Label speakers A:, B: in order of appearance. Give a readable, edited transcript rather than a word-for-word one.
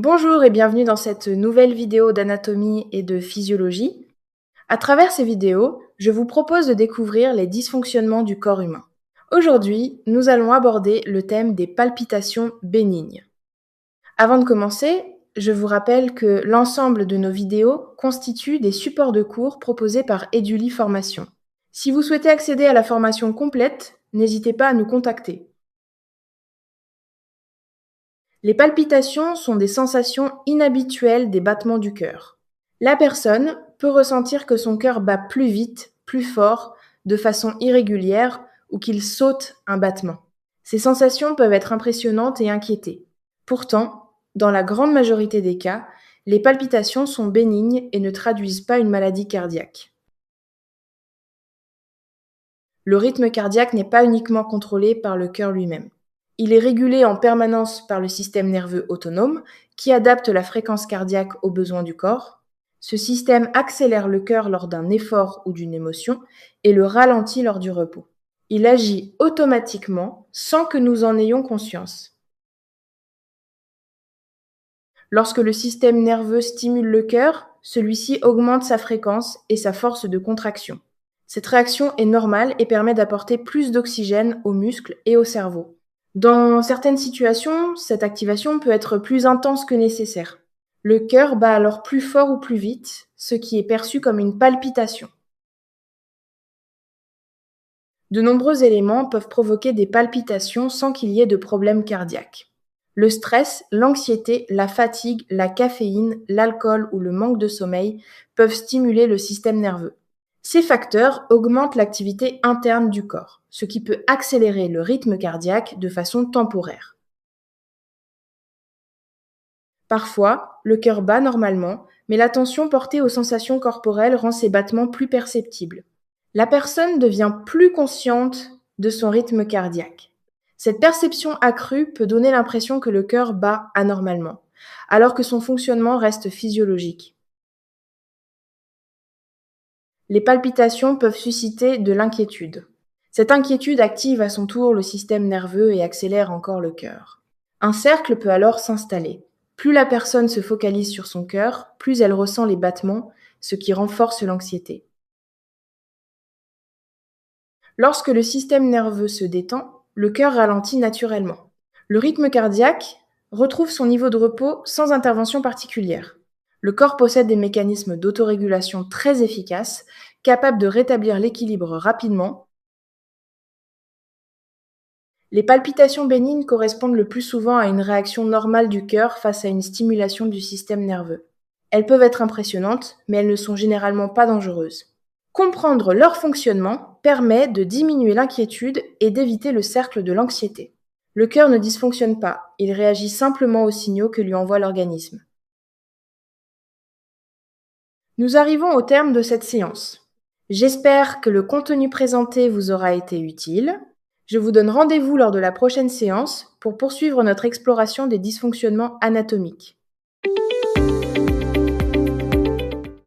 A: Bonjour et bienvenue dans cette nouvelle vidéo d'anatomie et de physiologie. À travers ces vidéos, je vous propose de découvrir les dysfonctionnements du corps humain. Aujourd'hui, nous allons aborder le thème des palpitations bénignes. Avant de commencer, je vous rappelle que l'ensemble de nos vidéos constituent des supports de cours proposés par Eduli Formation. Si vous souhaitez accéder à la formation complète, n'hésitez pas à nous contacter. Les palpitations sont des sensations inhabituelles des battements du cœur. La personne peut ressentir que son cœur bat plus vite, plus fort, de façon irrégulière ou qu'il saute un battement. Ces sensations peuvent être impressionnantes et inquiéter. Pourtant, dans la grande majorité des cas, les palpitations sont bénignes et ne traduisent pas une maladie cardiaque. Le rythme cardiaque n'est pas uniquement contrôlé par le cœur lui-même. Il est régulé en permanence par le système nerveux autonome qui adapte la fréquence cardiaque aux besoins du corps. Ce système accélère le cœur lors d'un effort ou d'une émotion et le ralentit lors du repos. Il agit automatiquement sans que nous en ayons conscience. Lorsque le système nerveux stimule le cœur, celui-ci augmente sa fréquence et sa force de contraction. Cette réaction est normale et permet d'apporter plus d'oxygène aux muscles et au cerveau. Dans certaines situations, cette activation peut être plus intense que nécessaire. Le cœur bat alors plus fort ou plus vite, ce qui est perçu comme une palpitation. De nombreux éléments peuvent provoquer des palpitations sans qu'il y ait de problème cardiaque. Le stress, l'anxiété, la fatigue, la caféine, l'alcool ou le manque de sommeil peuvent stimuler le système nerveux. Ces facteurs augmentent l'activité interne du corps, ce qui peut accélérer le rythme cardiaque de façon temporaire. Parfois, le cœur bat normalement, mais l'attention portée aux sensations corporelles rend ces battements plus perceptibles. La personne devient plus consciente de son rythme cardiaque. Cette perception accrue peut donner l'impression que le cœur bat anormalement, alors que son fonctionnement reste physiologique. Les palpitations peuvent susciter de l'inquiétude. Cette inquiétude active à son tour le système nerveux et accélère encore le cœur. Un cercle peut alors s'installer. Plus la personne se focalise sur son cœur, plus elle ressent les battements, ce qui renforce l'anxiété. Lorsque le système nerveux se détend, le cœur ralentit naturellement. Le rythme cardiaque retrouve son niveau de repos sans intervention particulière. Le corps possède des mécanismes d'autorégulation très efficaces, capables de rétablir l'équilibre rapidement. Les palpitations bénignes correspondent le plus souvent à une réaction normale du cœur face à une stimulation du système nerveux. Elles peuvent être impressionnantes, mais elles ne sont généralement pas dangereuses. Comprendre leur fonctionnement permet de diminuer l'inquiétude et d'éviter le cercle de l'anxiété. Le cœur ne dysfonctionne pas, il réagit simplement aux signaux que lui envoie l'organisme. Nous arrivons au terme de cette séance. J'espère que le contenu présenté vous aura été utile. Je vous donne rendez-vous lors de la prochaine séance pour poursuivre notre exploration des dysfonctionnements anatomiques.